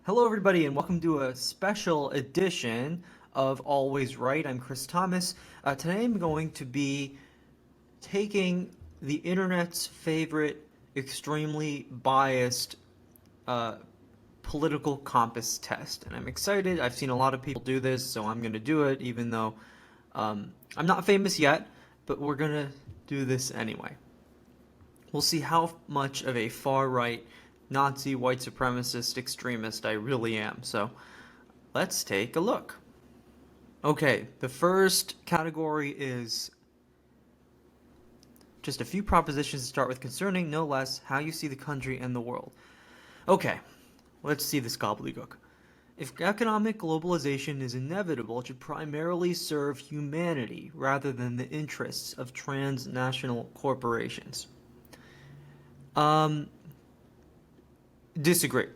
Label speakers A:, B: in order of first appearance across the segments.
A: Hello, everybody, and welcome to a special edition of Always Right. I'm Chris Thomas. Today I'm going to be taking the internet's favorite, extremely biased uh, political compass test. And I'm excited. I've seen a lot of people do this, so I'm going to do it, even though I'm not famous yet, but we're going to do this anyway. We'll see how much of a far-right Nazi white supremacist extremist I really am. So let's take a look. Okay, the first category is just a few propositions to start with concerning, no less, how you see the country and the world. Okay, let's see this gobbledygook. If economic globalization is inevitable, it should primarily serve humanity rather than the interests of transnational corporations. Disagree.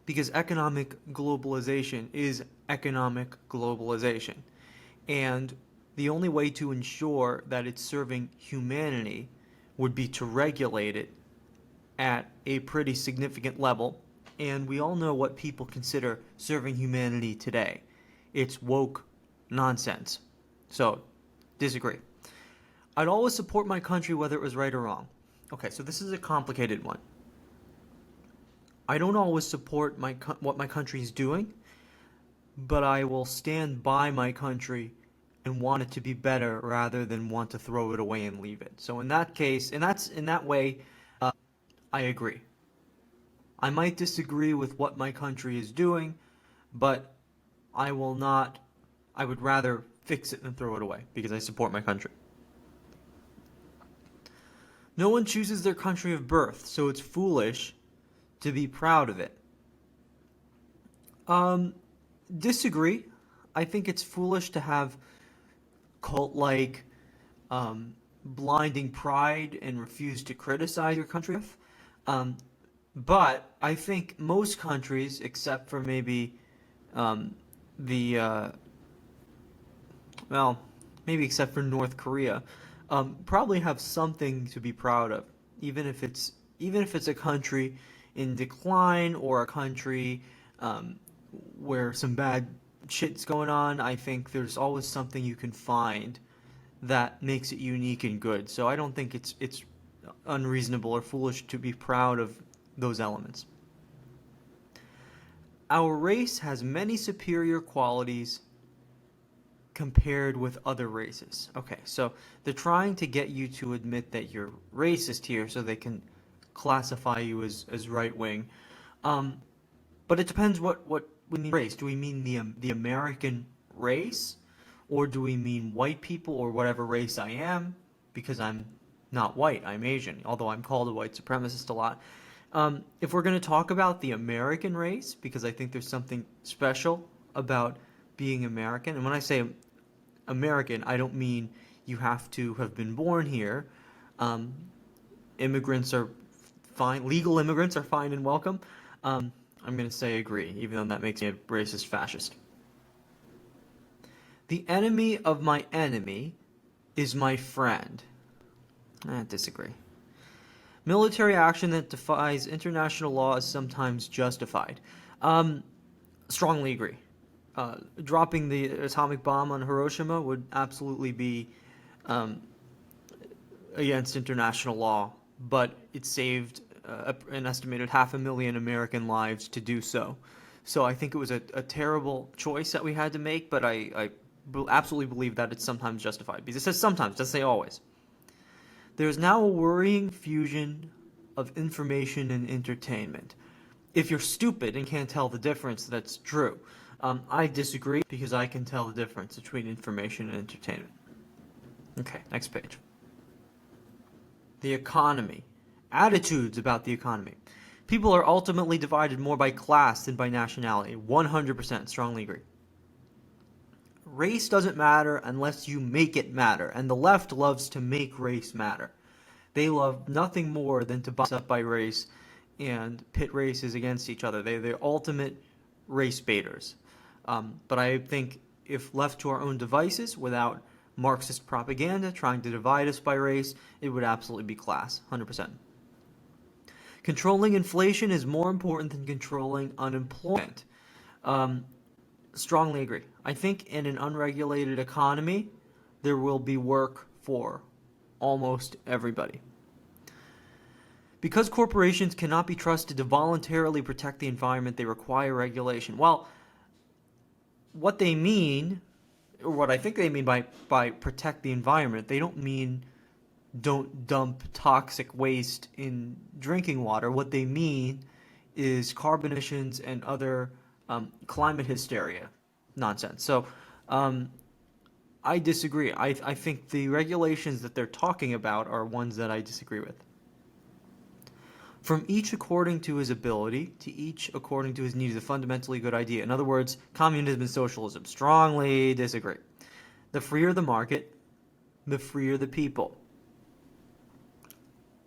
A: Because economic globalization is economic globalization. And the only way to ensure that it's serving humanity would be to regulate it at a pretty significant level. And we all know what people consider serving humanity today. It's woke nonsense. So, disagree. I'd always support my country whether it was right or wrong. Okay, so this is a complicated one. I don't always support what my country is doing, but I will stand by my country and want it to be better rather than want to throw it away and leave it. So in that case, and that's in that way, I agree. I might disagree with what my country is doing, but I will not. I would rather fix it than throw it away because I support my country. No one chooses their country of birth, so it's foolish to be proud of it. Um, Disagree. I think it's foolish to have cult-like blinding pride and refuse to criticize your country. Um, but I think most countries, except for maybe um, the well, maybe except for North Korea, probably have something to be proud of, even if it's a country in decline or a country where some bad shit's going on. I think there's always something you can find that makes it unique and good. So I don't think it's unreasonable or foolish to be proud of those elements. Our race has many superior qualities compared with other races. Okay, so they're trying to get you to admit that you're racist here so they can classify you as right wing. But it depends what we mean race. Do we mean the American race? Or do we mean white people or whatever race I am? Because I'm not white, I'm Asian, although I'm called a white supremacist a lot. If we're going to talk about the American race, because I think there's something special about being American, and when I say American, I don't mean you have to have been born here. Immigrants are fine, legal immigrants are fine and welcome. I'm going to say agree, even though that makes me a racist fascist. The enemy of my enemy is my friend. I disagree. Military action that defies international law is sometimes justified. Strongly agree. Dropping the atomic bomb on Hiroshima would absolutely be against international law, but it saved an estimated 500,000 American lives to do so. So I think it was a terrible choice that we had to make, but I absolutely believe that it's sometimes justified. Because it says sometimes, it doesn't say always. There is now a worrying fusion of information and entertainment. If you're stupid and can't tell the difference, that's true. I disagree because I can tell the difference between information and entertainment. Okay, next page. The economy. Attitudes about the economy. People are ultimately divided more by class than by nationality. 100% strongly agree. Race doesn't matter unless you make it matter, and the left loves to make race matter. They love nothing more than to box up by race and pit races against each other. They're ultimate race baiters. But I think if left to our own devices without Marxist propaganda trying to divide us by race, it would absolutely be class, 100%. Controlling inflation is more important than controlling unemployment. Um, Strongly agree. I think in an unregulated economy, there will be work for almost everybody. Because corporations cannot be trusted to voluntarily protect the environment, they require regulation. Well, what they mean, or what I think they mean by protect the environment, they don't mean don't dump toxic waste in drinking water. What they mean is carbon emissions and other climate hysteria nonsense. So um, I disagree. I think the regulations that they're talking about are ones that I disagree with. From each according to his ability, to each according to his need is a fundamentally good idea. In other words, communism and socialism. Strongly disagree. The freer the market, the freer the people.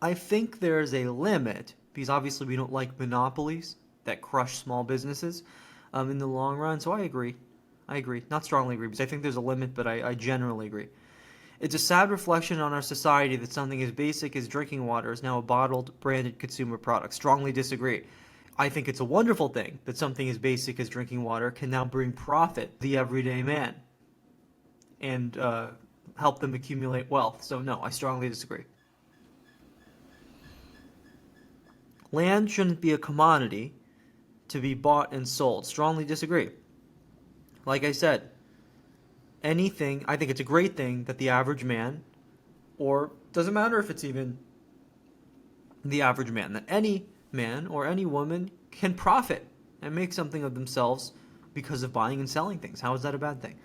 A: I think there's a limit, because obviously we don't like monopolies that crush small businesses in the long run. So I agree. I agree. Not strongly agree, because I think there's a limit, but I generally agree. It's a sad reflection on our society that something as basic as drinking water is now a bottled, branded consumer product. Strongly disagree. I think it's a wonderful thing that something as basic as drinking water can now bring profit to the everyday man and help them accumulate wealth. So no, I strongly disagree. Land shouldn't be a commodity to be bought and sold. Strongly disagree. Like I said, I think it's a great thing that the average man, or doesn't matter if it's even the average man, that any man or any woman can profit and make something of themselves because of buying and selling things. How is that a bad thing?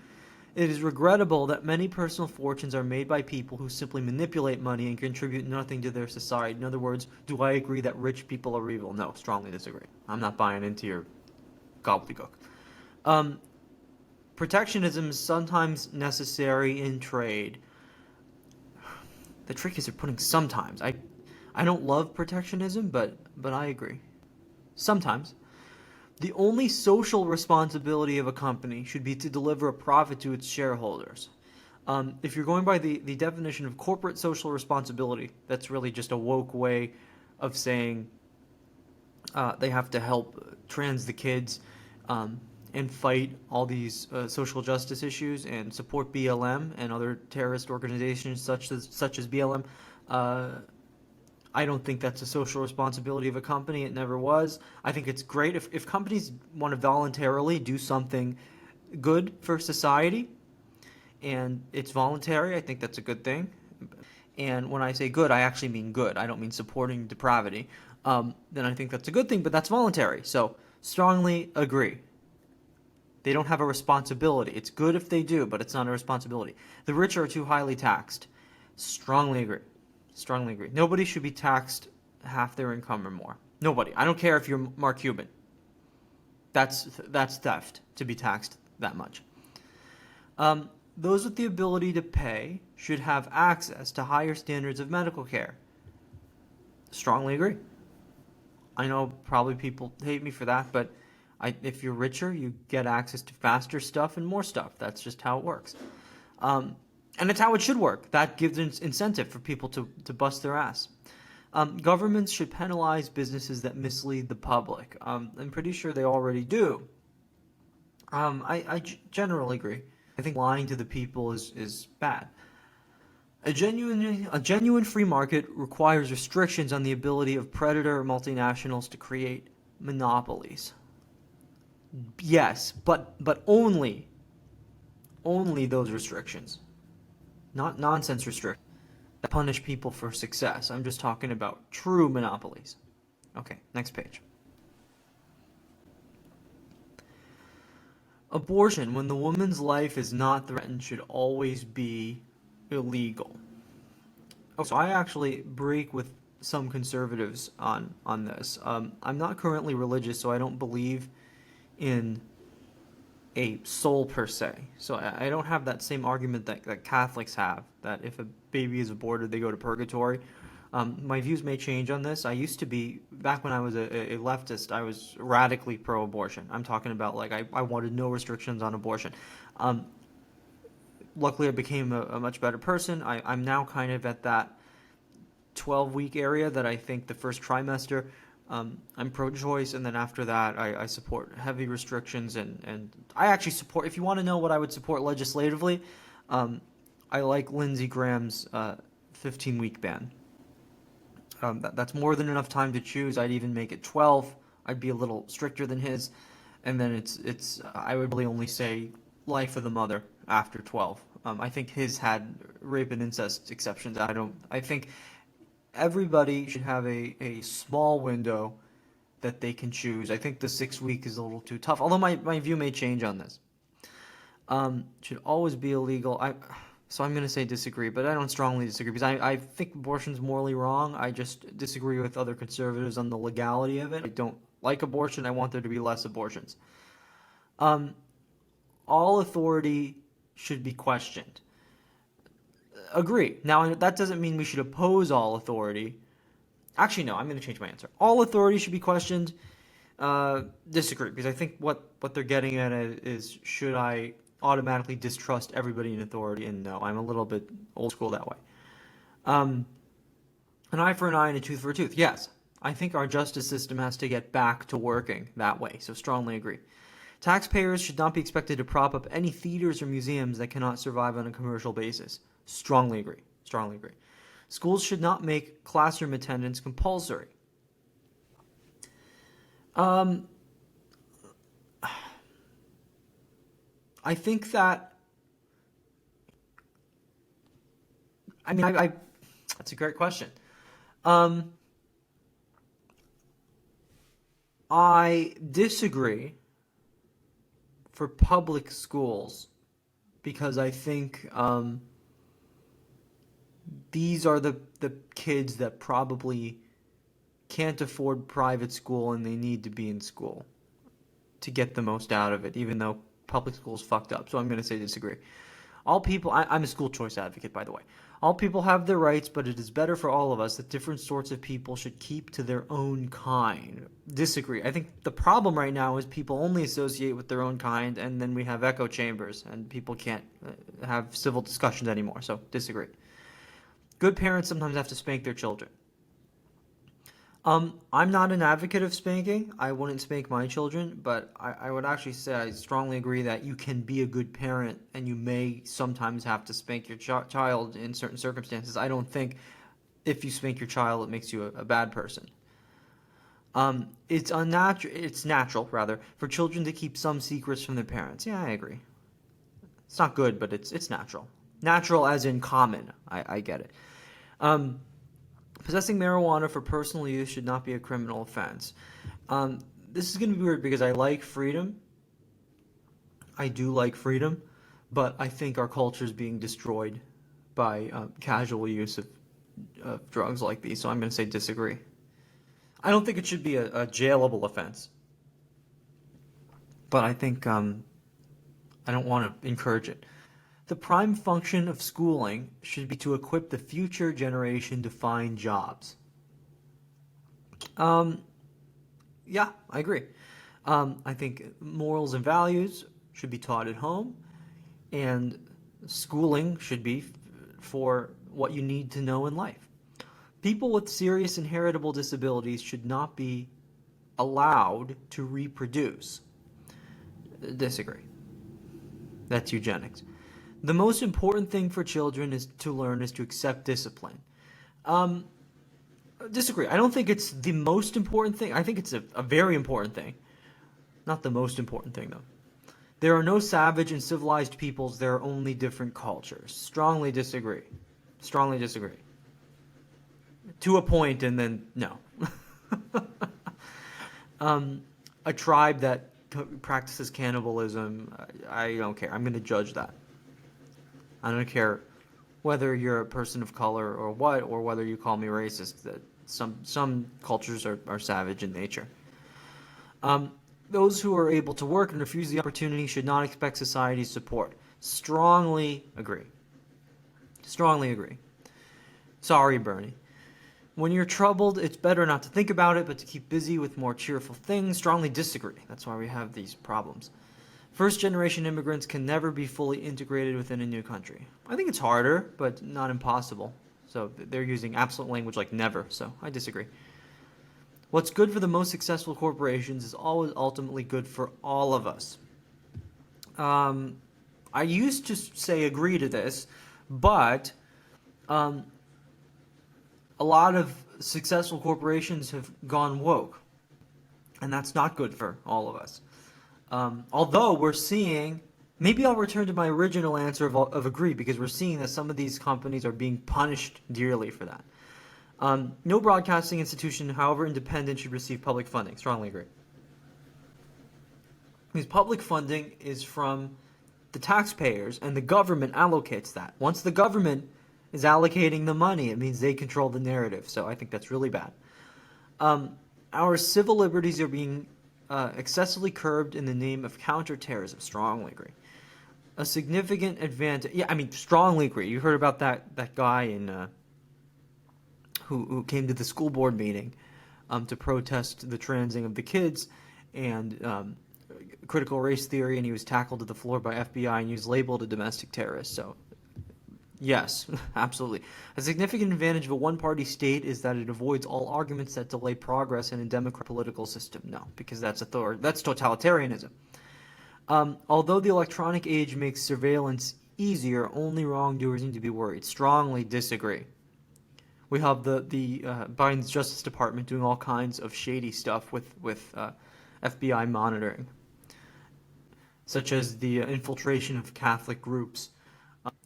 A: It is regrettable that many personal fortunes are made by people who simply manipulate money and contribute nothing to their society. In other words, do I agree that rich people are evil? No, strongly disagree. I'm not buying into your gobbledygook. Um, Protectionism is sometimes necessary in trade. The trick is they're putting sometimes. I don't love protectionism, but I agree. Sometimes. The only social responsibility of a company should be to deliver a profit to its shareholders. If you're going by the definition of corporate social responsibility, that's really just a woke way of saying they have to help trans the kids and fight all these social justice issues and support BLM and other terrorist organizations such as BLM. I don't think that's a social responsibility of a company. It never was. I think it's great if companies want to voluntarily do something good for society and it's voluntary. I think that's a good thing. And when I say good, I actually mean good. I don't mean supporting depravity. Then I think that's a good thing, but that's voluntary. So strongly agree. They don't have a responsibility. It's good if they do, but it's not a responsibility. The rich are too highly taxed. Strongly agree. Strongly agree. Nobody should be taxed half their income or more. Nobody. I don't care if you're Mark Cuban. That's theft to be taxed that much. Those with the ability to pay should have access to higher standards of medical care. Strongly agree. I know probably people hate me for that, but if you're richer, you get access to faster stuff and more stuff. That's just how it works. And it's how it should work. That gives an incentive for people to bust their ass. Governments should penalize businesses that mislead the public. I'm pretty sure they already do. I generally agree. I think lying to the people is bad. A genuine free market requires restrictions on the ability of predator multinationals to create monopolies. Yes, but only those restrictions. Not nonsense restrictions that punish people for success. I'm just talking about true monopolies. Okay, next page. Abortion, when the woman's life is not threatened, should always be illegal. Oh, so I actually break with some conservatives on this. I'm not currently religious, so I don't believe in a soul per se. So I don't have that same argument that Catholics have, that if a baby is aborted, they go to purgatory. My views may change on this. I used to be, back when I was a leftist, I was radically pro-abortion. I'm talking about, like, I wanted no restrictions on abortion. Luckily, I became a much better person. I'm now kind of at that 12-week area that I think the first trimester, I'm pro-choice, and then after that, I support heavy restrictions, and I actually support, if you want to know what I would support legislatively, I like Lindsey Graham's 15-week ban. That's more than enough time to choose. I'd even make it 12. I'd be a little stricter than his, and then it's I would really only say life of the mother after 12. I think his had rape and incest exceptions. I think everybody should have a small window that they can choose. I think the 6 week is a little too tough, although my view may change on this. Should always be illegal. So I'm going to say disagree, but I don't strongly disagree because I think abortion's morally wrong. I just disagree with other conservatives on the legality of it. I don't like abortion. I want there to be less abortions. All authority should be questioned. Agree. Now, that doesn't mean we should oppose all authority. Actually, no, I'm going to change my answer. All authority should be questioned. Disagree, because I think what they're getting at is, should I automatically distrust everybody in authority? And no, I'm a little bit old school that way. An eye for an eye and a tooth for a tooth. Yes, I think our justice system has to get back to working that way, so strongly agree. Taxpayers should not be expected to prop up any theaters or museums that cannot survive on a commercial basis. Strongly agree. Strongly agree. Schools should not make classroom attendance compulsory. I think that, that's a great question. I disagree for public schools because I think these are the kids that probably can't afford private school and they need to be in school to get the most out of it, even though public school's fucked up. So I'm going to say disagree. All people, I'm a school choice advocate, by the way. All people have their rights, but it is better for all of us that different sorts of people should keep to their own kind. Disagree. I think the problem right now is people only associate with their own kind, and then we have echo chambers, and people can't have civil discussions anymore. So disagree. Good parents sometimes have to spank their children. I'm not an advocate of spanking. I wouldn't spank my children, but I would actually say I strongly agree that you can be a good parent and you may sometimes have to spank your child in certain circumstances. I don't think if you spank your child, it makes you a bad person. It's natural, rather, for children to keep some secrets from their parents. Yeah, I agree. It's not good, but it's natural. Natural as in common. I get it. Possessing marijuana for personal use should not be a criminal offense. This is going to be weird because I like freedom. I do like freedom, but I think our culture is being destroyed by casual use of drugs like these, so I'm going to say disagree. I don't think it should be a jailable offense, but I think I don't want to encourage it. The prime function of schooling should be to equip the future generation to find jobs. Yeah, I agree. I think morals and values should be taught at home, and schooling should be for what you need to know in life. People with serious inheritable disabilities should not be allowed to reproduce. Disagree. That's eugenics. The most important thing for children is to accept discipline. Disagree. I don't think it's the most important thing. I think it's a very important thing. Not the most important thing, though. There are no savage and civilized peoples. There are only different cultures. Strongly disagree. Strongly disagree. To a point, and then no. A tribe that practices cannibalism, I don't care. I'm going to judge that. I don't care whether you're a person of color or what, or whether you call me racist. That some cultures are savage in nature. Those who are able to work and refuse the opportunity should not expect society's support. Strongly agree. Strongly agree. Sorry, Bernie. When you're troubled, it's better not to think about it, but to keep busy with more cheerful things. Strongly disagree. That's why we have these problems. First-generation immigrants can never be fully integrated within a new country. I think it's harder, but not impossible. So they're using absolute language like never. So I disagree. What's good for the most successful corporations is always ultimately good for all of us. I used to say agree to this, but a lot of successful corporations have gone woke, and that's not good for all of us. Although we're seeing, maybe I'll return to my original answer of agree, because we're seeing that some of these companies are being punished dearly for that. No broadcasting institution, however independent, should receive public funding. Strongly agree. Because public funding is from the taxpayers, and the government allocates that. Once the government is allocating the money, it means they control the narrative. So I think that's really bad. Our civil liberties are being excessively curbed in the name of counterterrorism. Strongly agree. A significant advantage. Yeah, I mean, strongly agree. You heard about that guy in who came to the school board meeting to protest the transing of the kids and critical race theory, and he was tackled to the floor by FBI, and he was labeled a domestic terrorist. So, yes, absolutely. A significant advantage of a one-party state is that it avoids all arguments that delay progress in a democratic political system. No, because that's totalitarianism. Although the electronic age makes surveillance easier, only wrongdoers need to be worried. Strongly disagree. We have the Biden's Justice Department doing all kinds of shady stuff with FBI monitoring, such as the infiltration of Catholic groups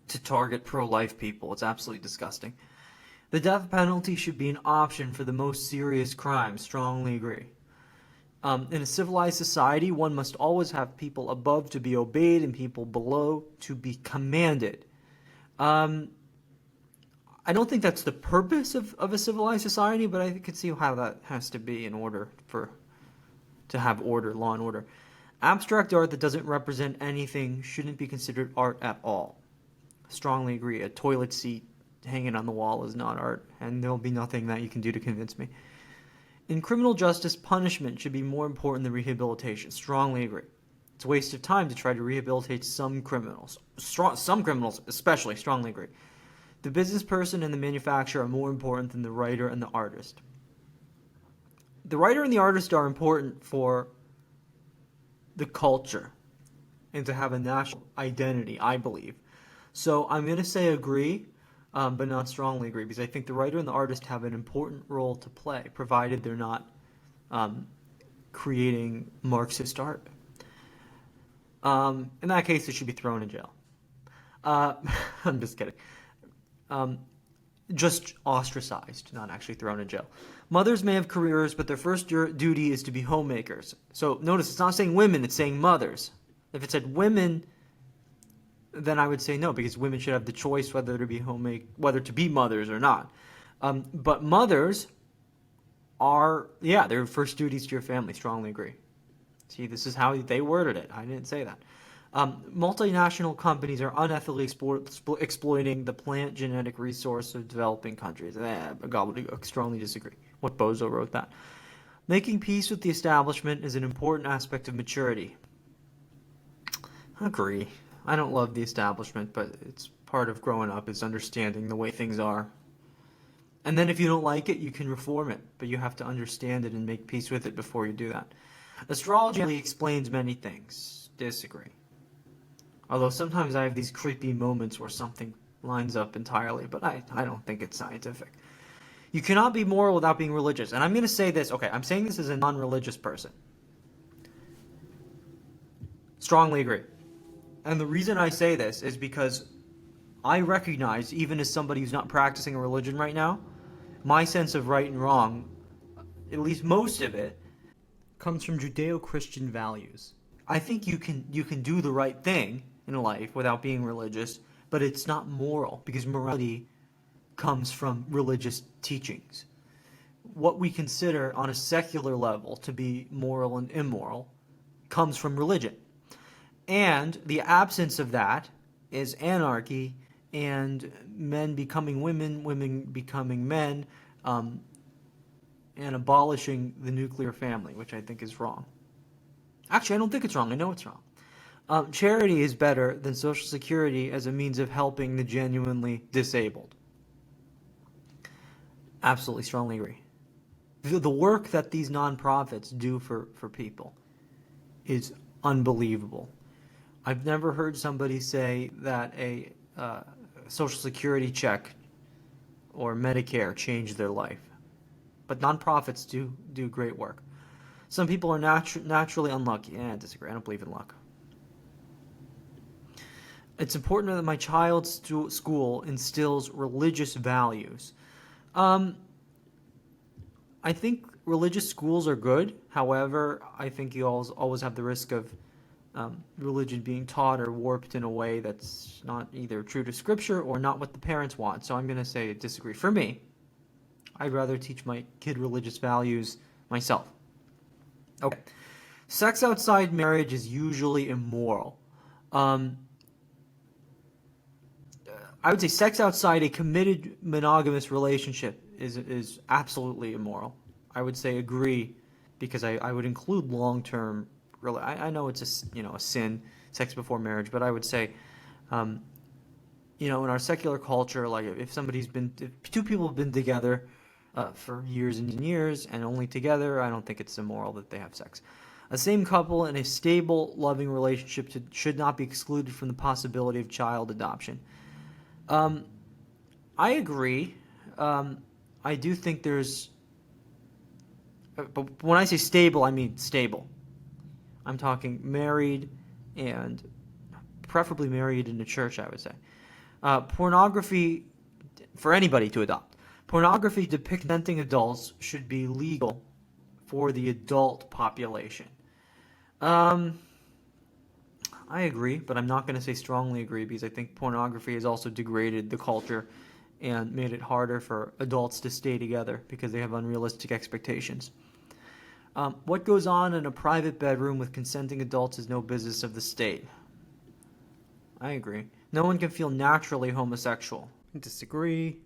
A: to target pro-life people. It's absolutely disgusting. The death penalty should be an option for the most serious crimes. Strongly agree. In a civilized society, one must always have people above to be obeyed and people below to be commanded. I don't think that's the purpose of a civilized society, but I could see how that has to be in order to have order, law and order. Abstract art that doesn't represent anything shouldn't be considered art at all. Strongly agree. A toilet seat hanging on the wall is not art, and there'll be nothing that you can do to convince me. In criminal justice, punishment should be more important than rehabilitation. Strongly agree. It's a waste of time to try to rehabilitate some criminals. Some criminals especially. Strongly agree. The business person and the manufacturer are more important than the writer and the artist. The writer and the artist are important for the culture and to have a national identity, I believe. So I'm going to say agree, but not strongly agree, because I think the writer and the artist have an important role to play, provided they're not creating Marxist art. In that case, they should be thrown in jail. I'm just kidding. Just ostracized, not actually thrown in jail. Mothers may have careers, but their first duty is to be homemakers. So notice, it's not saying women, it's saying mothers. If it said women, then I would say no, because women should have the choice whether to be mothers or not. But mothers are, their first duties to your family. Strongly agree. See, this is how they worded it. I didn't say that. Multinational companies are unethically exploiting the plant genetic resource of developing countries. Gobbledygook. Strongly disagree. What bozo wrote that? Making peace with the establishment is an important aspect of maturity. Agree. I don't love the establishment, but it's part of growing up is understanding the way things are. And then if you don't like it, you can reform it, but you have to understand it and make peace with it before you do that. Astrology explains many things. Disagree. Although sometimes I have these creepy moments where something lines up entirely, but I don't think it's scientific. You cannot be moral without being religious. And I'm going to say this, okay, I'm saying this as a non-religious person. Strongly agree. And the reason I say this is because I recognize, even as somebody who's not practicing a religion right now, my sense of right and wrong, at least most of it, comes from Judeo-Christian values. I think you can do the right thing in life without being religious, but it's not moral, because morality comes from religious teachings. What we consider on a secular level to be moral and immoral comes from religion. And the absence of that is anarchy and men becoming women, women becoming men, and abolishing the nuclear family, which I think is wrong. Actually, I don't think it's wrong. I know it's wrong. Charity is better than Social Security as a means of helping the genuinely disabled. Absolutely, strongly agree. The work that these nonprofits do for people is unbelievable. I've never heard somebody say that a Social Security check or Medicare changed their life. But nonprofits do great work. Some people are naturally unlucky. I disagree. I don't believe in luck. It's important that my child's school instills religious values. Um, I think religious schools are good. However, I think you always have the risk of religion being taught or warped in a way that's not either true to Scripture or not what the parents want. So I'm going to say disagree. For me, I'd rather teach my kid religious values myself. Okay. Sex outside marriage is usually immoral. Um, I would say sex outside a committed monogamous relationship is absolutely immoral. I would say agree, because I would include long-term. I know it's a sin, sex before marriage, but I would say, in our secular culture, like if two people have been together for years and years and only together, I don't think it's immoral that they have sex. A same couple in a stable, loving relationship should not be excluded from the possibility of child adoption. I agree. I do think but when I say stable, I mean stable. I'm talking married, and preferably married in a church, I would say. Pornography, for anybody to adopt. Pornography depicting adults should be legal for the adult population. I agree, but I'm not going to say strongly agree, because I think pornography has also degraded the culture and made it harder for adults to stay together because they have unrealistic expectations. What goes on in a private bedroom with consenting adults is no business of the state. I agree. No one can feel naturally homosexual. I disagree.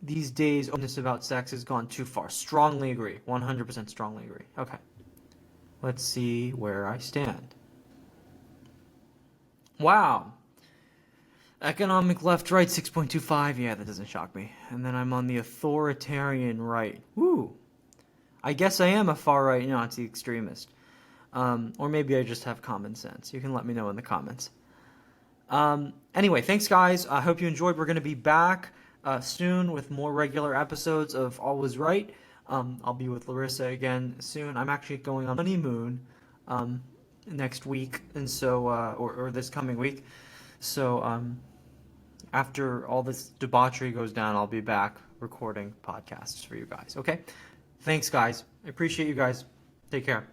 A: These days, openness about sex has gone too far. Strongly agree. 100% strongly agree. Okay. Let's see where I stand. Wow. Economic left-right 6.25. Yeah, that doesn't shock me. And then I'm on the authoritarian right. Woo. I guess I am a far-right Nazi extremist. Or maybe I just have common sense. You can let me know in the comments. Anyway, thanks, guys. I hope you enjoyed. We're going to be back soon with more regular episodes of Always Right. I'll be with Larissa again soon. I'm actually going on honeymoon next week, and so or this coming week. So after all this debauchery goes down, I'll be back recording podcasts for you guys. Okay? Thanks, guys. I appreciate you guys. Take care.